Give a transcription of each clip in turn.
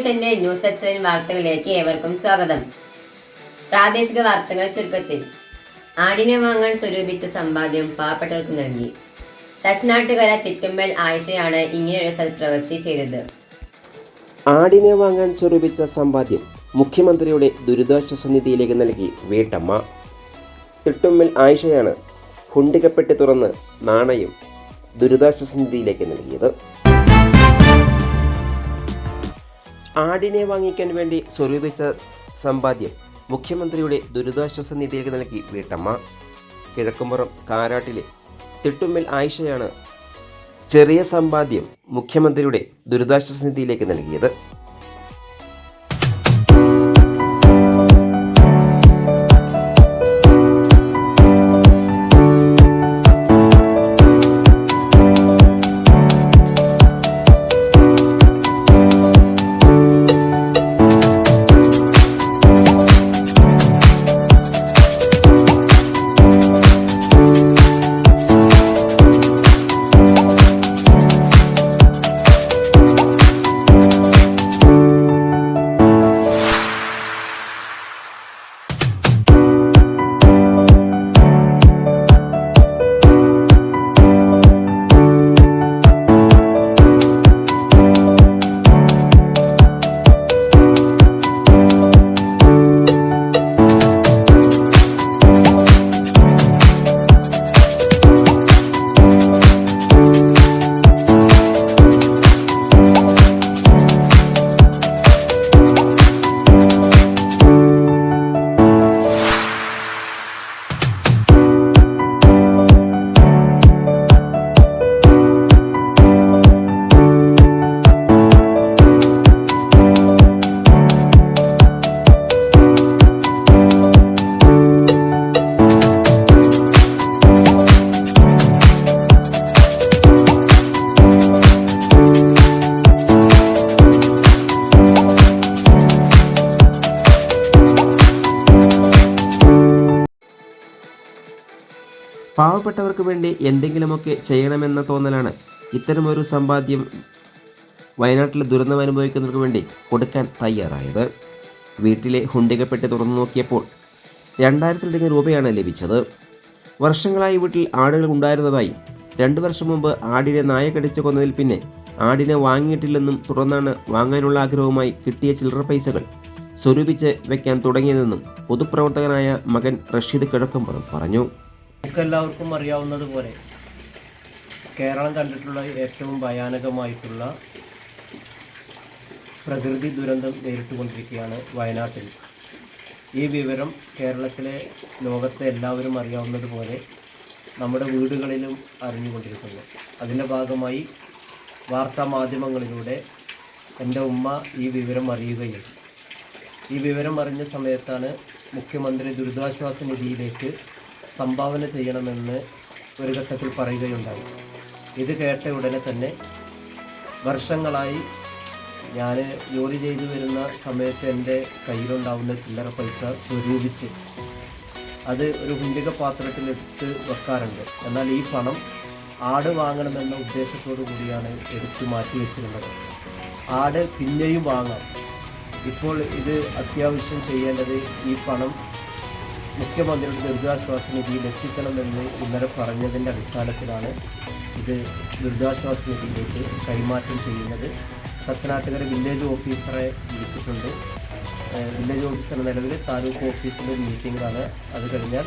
വിഷന്റെ news at 7 വാർത്തകളിലേക്ക് ഏവർക്കും സ്വാഗതം. പ്രാദേശിക വാർത്തകൾ ചുരുക്കത്തിൽ. ആടിനെ വാങ്ങാൻ സ്വരൂപിച്ച സമ്പാദ്യം പാവപ്പെട്ടവർക്ക് നൽകി. തച്ചനാട്ടുകര തിട്ടുമ്മൽ ആയിഷയാണ് ഇങ്ങനെയൊരു സൽപ്രവൃത്തി ചെയ്തത്. ആടിനെ വാങ്ങാൻ സ്വരൂപിച്ച സമ്പാദ്യം മുഖ്യമന്ത്രിയുടെ ദുരിതാശ്വാസ നിധിയിലേക്ക് നൽകി വീട്ടമ്മ. തിട്ടുമ്മൽ ആയിഷയാണ് ഹുണ്ടികപ്പെട്ടി തുറന്ന് നാണയം ദുരിതാശ്വാസ നിധിയിലേക്ക് നൽകിയത്. ആടിനെ വാങ്ങിക്കാൻ വേണ്ടി സ്വരൂപിച്ച സമ്പാദ്യം മുഖ്യമന്ത്രിയുടെ ദുരിതാശ്വാസ നിധിയിലേക്ക് നൽകി വീട്ടമ്മ. കിഴക്കുംപുറം കാരാട്ടിലെ തിട്ടുമ്മൽ ആയിഷയാണ് ചെറിയ സമ്പാദ്യം മുഖ്യമന്ത്രിയുടെ ദുരിതാശ്വാസ നിധിയിലേക്ക് നൽകിയത്. പാവപ്പെട്ടവർക്ക് വേണ്ടി എന്തെങ്കിലുമൊക്കെ ചെയ്യണമെന്ന തോന്നലാണ് ഇത്തരമൊരു സമ്പാദ്യം വയനാട്ടിൽ ദുരന്തം അനുഭവിക്കുന്നവർക്ക് വേണ്ടി കൊടുക്കാൻ തയ്യാറായത്. വീട്ടിലെ ഹുണ്ടികപ്പെട്ടി തുറന്നു നോക്കിയപ്പോൾ 2000-ലധികം രൂപയാണ് ലഭിച്ചത്. വർഷങ്ങളായി വീട്ടിൽ ആടുകൾ ഉണ്ടായിരുന്നതായും 2 വർഷം മുമ്പ് ആടിനെ നായ കടിച്ച് കൊന്നതിൽ പിന്നെ ആടിനെ വാങ്ങിയിട്ടില്ലെന്നും തുടർന്നാണ് വാങ്ങാനുള്ള ആഗ്രഹവുമായി കിട്ടിയ ചില്ലറ പൈസകൾ സ്വരൂപിച്ച് വയ്ക്കാൻ തുടങ്ങിയതെന്നും പൊതുപ്രവർത്തകനായ മകൻ റഷീദ് കിഴക്കുംപുറം പറഞ്ഞു. നമുക്കെല്ലാവർക്കും അറിയാവുന്നതുപോലെ കേരളം കണ്ടിട്ടുള്ള ഏറ്റവും ഭയാനകമായിട്ടുള്ള പ്രകൃതി ദുരന്തം നേരിട്ടുകൊണ്ടിരിക്കുകയാണ് വയനാട്ടിൽ. ഈ വിവരം കേരളത്തിലെ ലോകത്തെ എല്ലാവരും അറിയാവുന്നതുപോലെ നമ്മുടെ വീടുകളിലും അറിഞ്ഞുകൊണ്ടിരിക്കുന്നു. അതിൻ്റെ ഭാഗമായി വാർത്താ മാധ്യമങ്ങളിലൂടെ എൻ്റെ ഉമ്മ ഈ വിവരം അറിയുകയും ഈ വിവരം അറിഞ്ഞ സമയത്താണ് മുഖ്യമന്ത്രി ദുരിതാശ്വാസ നിധിയിലേക്ക് സംഭാവന ചെയ്യണമെന്ന് ഒരു ഘട്ടത്തിൽ പറയുകയുണ്ടായി. ഇത് കേട്ട ഉടനെ തന്നെ വർഷങ്ങളായി ഞാൻ ജോലി ചെയ്തു വരുന്ന സമയത്ത് എൻ്റെ കയ്യിലുണ്ടാവുന്ന ചില്ലറ പൈസ സ്വരൂപിച്ച് അത് ഒരു ഹുണ്ടിക പാത്രത്തിലിട്ട് വെക്കാറുണ്ട്. എന്നാൽ ഈ പണം ആട് വാങ്ങണമെന്ന ഉദ്ദേശത്തോടു കൂടിയാണ് എടുത്തു മാറ്റി വെച്ചിരുന്നത്. ആട് പിന്നെയും വാങ്ങാം. ഇപ്പോൾ ഇത് അത്യാവശ്യം ചെയ്യേണ്ടത് ഈ പണം മുഖ്യമന്ത്രിയുടെ ദുരിതാശ്വാസ നിധിയിൽ എത്തിക്കണമെന്ന് ഇന്നലെ പറഞ്ഞതിൻ്റെ അടിസ്ഥാനത്തിലാണ് ഇത് ദുരിതാശ്വാസ നിധിയിലേക്ക് കൈമാറ്റം ചെയ്യുന്നത്. തച്ചനാട്ടുകര വില്ലേജ് ഓഫീസറെ വിളിച്ചിട്ടുണ്ട്. വില്ലേജ് ഓഫീസർ നിലവിൽ താലൂക്ക് ഓഫീസിൻ്റെ മീറ്റിംഗിലാണ്. അത് കഴിഞ്ഞാൽ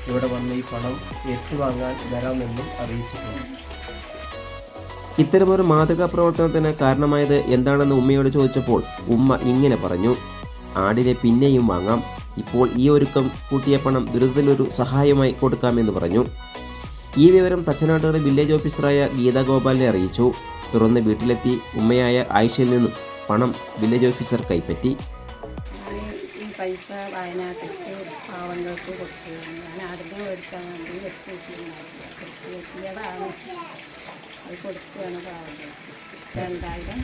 ഇവിടെ വന്ന് ഈ പണം ഏറ്റുവാങ്ങാൻ വരാമെന്നും അറിയിച്ചിട്ടുണ്ട്. ഇത്തരമൊരു മാതൃകാ പ്രവർത്തനത്തിന് കാരണമായത് എന്താണെന്ന് ഉമ്മയോട് ചോദിച്ചപ്പോൾ ഉമ്മ ഇങ്ങനെ പറഞ്ഞു: ആടിനെ പിന്നെയും വാങ്ങാം. ഇപ്പോൾ ഈ ഒരുക്കം കൂട്ടിയ പണം ദുരിതത്തിലൊരു സഹായമായി കൊടുക്കാമെന്ന് പറഞ്ഞു. ഈ വിവരം തച്ചനാട്ടുകര വില്ലേജ് ഓഫീസറായ ഗീതാ ഗോപാലിനെ അറിയിച്ചു. തുടർന്ന് വീട്ടിലെത്തി ഉമ്മയായ ആയിഷയിൽ നിന്നും പണം വില്ലേജ് ഓഫീസർ കൈപ്പറ്റി. ഈ പൈസ വയനാട്ടിലേക്ക് പാവങ്ങൾക്ക് കൊടുത്തു. ഞാൻ ആടിനെ മേടിക്കാൻ വേണ്ടി എത്തിയതാണ്. അത് കൊടുക്കുകയാണ് പാവങ്ങൾക്ക്. 2000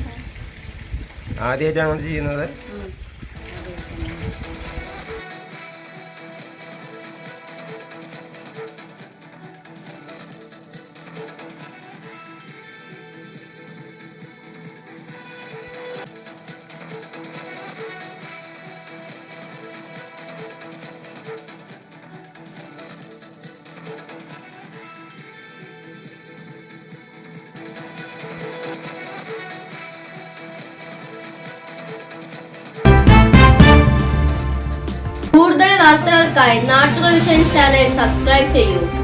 ആദ്യമായിട്ടാണ് ചെയ്യുന്നത്. നാട്ടുകൾ വിഷൻ ചാനൽ സബ്സ്ക്രൈബ് ചെയ്യൂ.